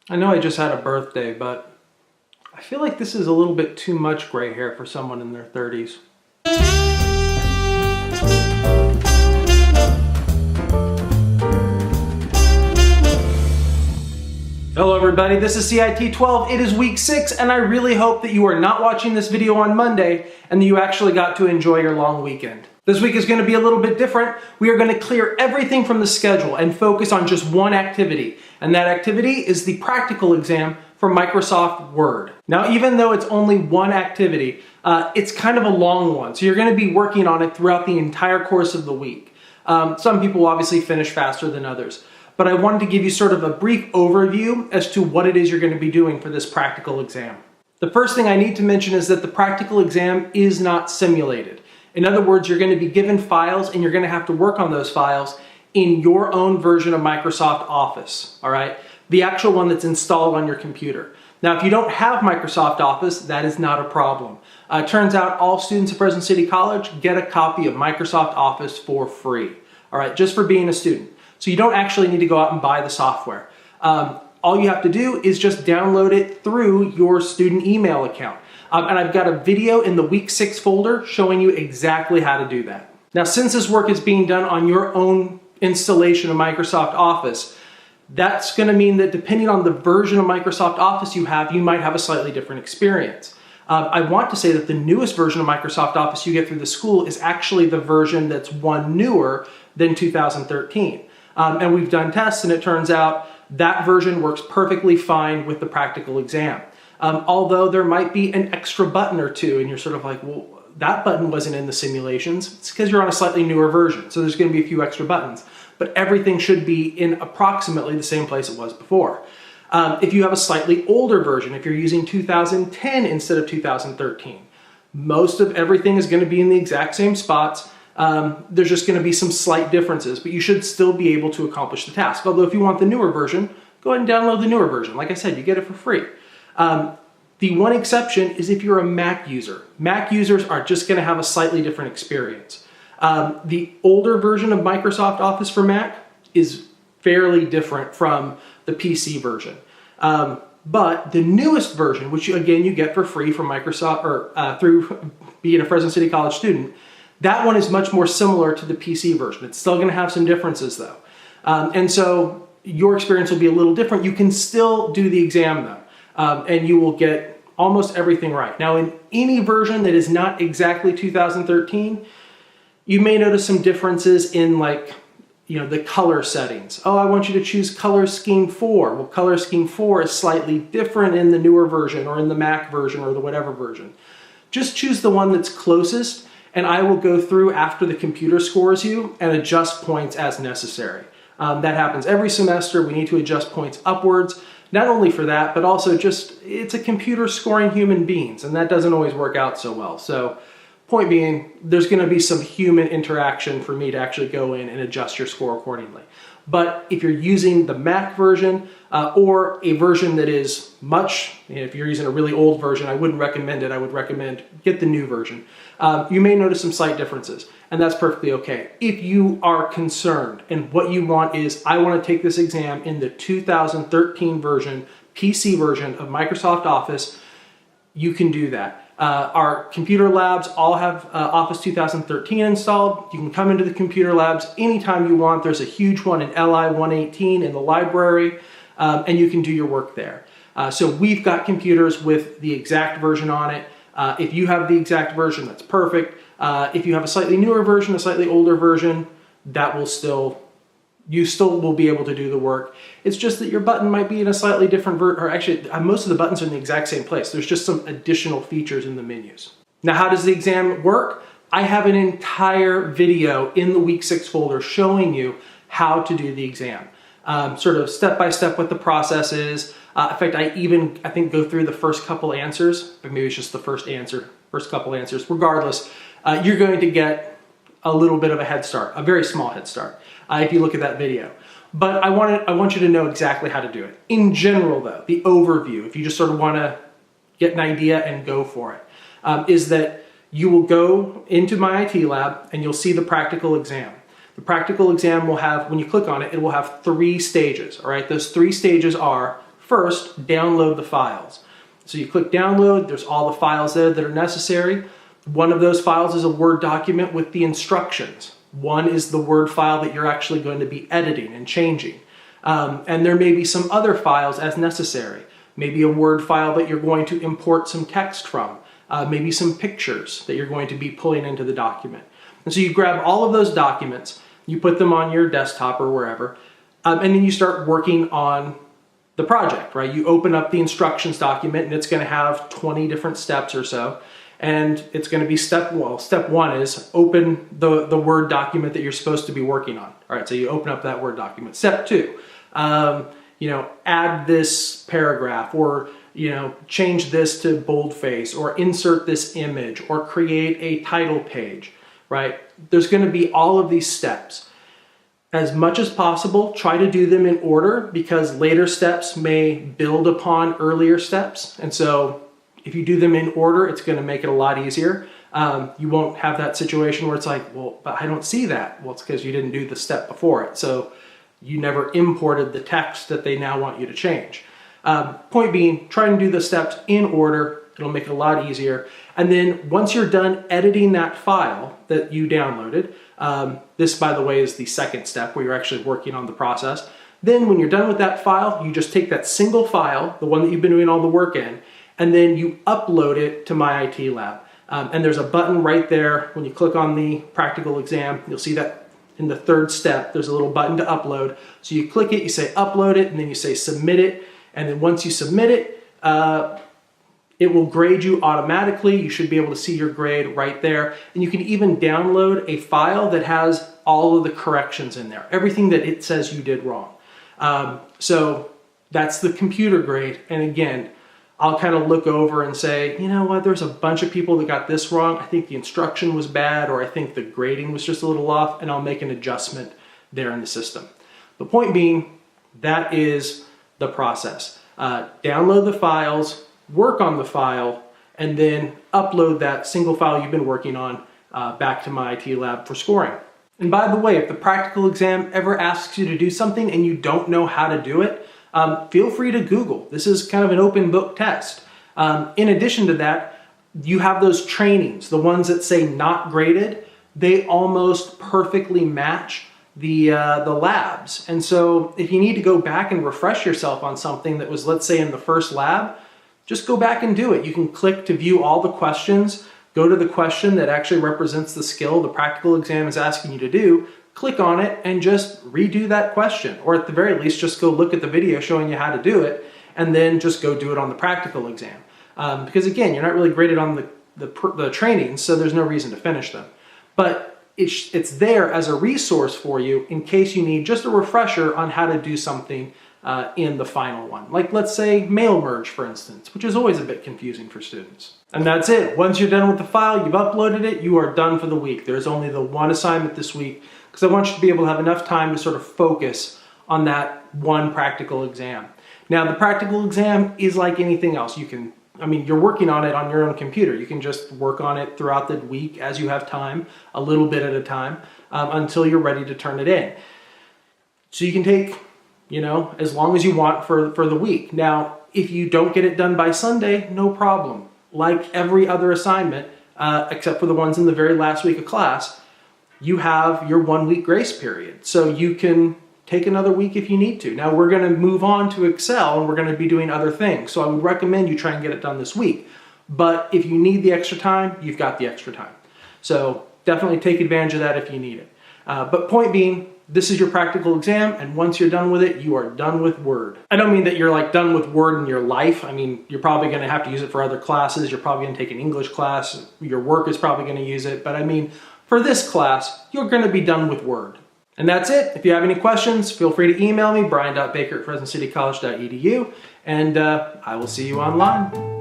I know I just had a birthday, but I feel like this is a little bit too much gray hair for someone in their 30s. Hello everybody, this is CIT 12. It is week 6 and I really hope that you are not watching this video on Monday and that you actually got to enjoy your long weekend. This week is going to be a little bit different. We are going to clear everything from the schedule and focus on just one activity, and that activity is the practical exam for Microsoft Word. Now, even though it's only one activity, it's kind of a long one, so you're going to be working on it throughout the entire course of the week. Some people will obviously finish faster than others, but I wanted to give you sort of a brief overview as to what it is you're going to be doing for this practical exam. The first thing I need to mention is that the practical exam is not simulated. In other words, you're going to be given files and you're going to have to work on those files in your own version of Microsoft Office, all right? The actual one that's installed on your computer. Now, if you don't have Microsoft Office, that is not a problem. It turns out all students at Fresno City College get a copy of Microsoft Office for free, all right, just for being a student. So you don't actually need to go out and buy the software. All you have to do is just download it through your student email account. And I've got a video in the week 6 folder showing you exactly how to do that. Now, since this work is being done on your own installation of Microsoft Office, that's going to mean that depending on the version of Microsoft Office you have, you might have a slightly different experience. I want to say that the newest version of Microsoft Office you get through the school is actually the version that's one newer than 2013. And we've done tests and it turns out that version works perfectly fine with the practical exam. Although there might be an extra button or two and you're sort of like, well, that button wasn't in the simulations. It's because you're on a slightly newer version. So there's going to be a few extra buttons, but everything should be in approximately the same place it was before. If you have a slightly older version, if you're using 2010 instead of 2013, most of everything is going to be in the exact same spots. There's just going to be some slight differences, but you should still be able to accomplish the task. Although if you want the newer version, go ahead and download the newer version. Like I said, you get it for free. The one exception is if you're a Mac user. Mac users are just going to have a slightly different experience. The older version of Microsoft Office for Mac is fairly different from the PC version. But the newest version, which you get for free from Microsoft or through being a Fresno City College student, that one is much more similar to the PC version. It's still going to have some differences though. And so your experience will be a little different. You can still do the exam though. And you will get almost everything right. Now, in any version that is not exactly 2013, you may notice some differences in the color settings. Oh, I want you to choose color scheme 4. Well, color scheme 4 is slightly different in the newer version or in the Mac version or the whatever version. Just choose the one that's closest and I will go through after the computer scores you and adjust points as necessary. That happens every semester. We need to adjust points upwards. Not only for that, but also just, it's a computer scoring human beings, and that doesn't always work out so well. So, point being, there's going to be some human interaction for me to actually go in and adjust your score accordingly. But if you're using the Mac version or a version that is if you're using a really old version, I wouldn't recommend it. I would recommend get the new version. You may notice some slight differences, and that's perfectly okay. If you are concerned and what you want is, I want to take this exam in the 2013 version, PC version of Microsoft Office, you can do that. Our computer labs all have Office 2013 installed. You can come into the computer labs anytime you want. There's a huge one in LI 118 in the library, and you can do your work there. So we've got computers with the exact version on it. If you have the exact version, that's perfect. If you have a slightly newer version, a slightly older version, you still will be able to do the work. It's just that your button might be in a slightly different or actually most of the buttons are in the exact same place. There's just some additional features in the menus. Now, how does the exam work? I have an entire video in the week 6 folder showing you how to do the exam. Sort of step by step what the process is. In fact, I think go through the first couple answers, but maybe it's just the first couple answers. Regardless, you're going to get a little bit of a head start, a very small head start, if you look at that video. But I want you to know exactly how to do it. In general though, the overview, if you just sort of want to get an idea and go for it, is that you will go into my IT lab and you'll see the practical exam. The practical exam will have, when you click on it, it will have 3 stages, all right? Those 3 stages are first, download the files. So you click download, there's all the files there that are necessary. One of those files is a Word document with the instructions. One is the Word file that you're actually going to be editing and changing. And there may be some other files as necessary. Maybe a Word file that you're going to import some text from. Maybe some pictures that you're going to be pulling into the document. And so you grab all of those documents, you put them on your desktop or wherever, and then you start working on the project, right? You open up the instructions document and it's going to have 20 different steps or so. And it's going to be step one is open the Word document that you're supposed to be working on. All right, so you open up that Word document. Step two, add this paragraph, or change this to boldface, or insert this image, or create a title page, right? There's going to be all of these steps. As much as possible, try to do them in order, because later steps may build upon earlier steps. And so if you do them in order, it's going to make it a lot easier. You won't have that situation where it's like, well, but I don't see that. Well, it's because you didn't do the step before it. So you never imported the text that they now want you to change. Point being, try and do the steps in order. It'll make it a lot easier. And then once you're done editing that file that you downloaded, this, by the way, is the second step where you're actually working on the process. Then when you're done with that file, you just take that single file, the one that you've been doing all the work in, and then you upload it to My IT Lab. And there's a button right there. When you click on the practical exam, you'll see that in the third step, there's a little button to upload. So you click it, you say upload it, and then you say submit it. And then once you submit it, it will grade you automatically. You should be able to see your grade right there. And you can even download a file that has all of the corrections in there, everything that it says you did wrong. So that's the computer grade. And again, I'll kind of look over and say, you know what, there's a bunch of people that got this wrong. I think the instruction was bad, or I think the grading was just a little off, and I'll make an adjustment there in the system. The point being, that is the process. Download the files, work on the file, and then upload that single file you've been working on back to My IT Lab for scoring. And by the way, if the practical exam ever asks you to do something and you don't know how to do it, feel free to Google. This is kind of an open book test. In addition to that, you have those trainings, the ones that say not graded. They almost perfectly match the labs. And so if you need to go back and refresh yourself on something that was, let's say, in the first lab, just go back and do it. You can click to view all the questions, go to the question that actually represents the skill the practical exam is asking you to do, click on it, and just redo that question. Or at the very least, just go look at the video showing you how to do it, and then just go do it on the practical exam. Because again, you're not really graded on the trainings, so there's no reason to finish them. But it's there as a resource for you in case you need just a refresher on how to do something in the final one. Like, let's say mail merge, for instance, which is always a bit confusing for students. And that's it. Once you're done with the file, you've uploaded it, you are done for the week. There's only the one assignment this week, because I want you to be able to have enough time to sort of focus on that one practical exam. Now, the practical exam is like anything else. You're working on it on your own computer. You can just work on it throughout the week as you have time, a little bit at a time, until you're ready to turn it in. So you can take, as long as you want for the week. Now, if you don't get it done by Sunday, no problem. Like every other assignment, except for the ones in the very last week of class, you have your 1 week grace period. So you can take another week if you need to. Now we're going to move on to Excel and we're going to be doing other things. So I would recommend you try and get it done this week. But if you need the extra time, you've got the extra time. So definitely take advantage of that if you need it. But point being, this is your practical exam, and once you're done with it, you are done with Word. I don't mean that you're like done with Word in your life. I mean, you're probably going to have to use it for other classes. You're probably going to take an English class. Your work is probably going to use it. But I mean, for this class, you're going to be done with Word. And that's it. If you have any questions, feel free to email me, brian.baker@fresnocitycollege.edu, and I will see you online.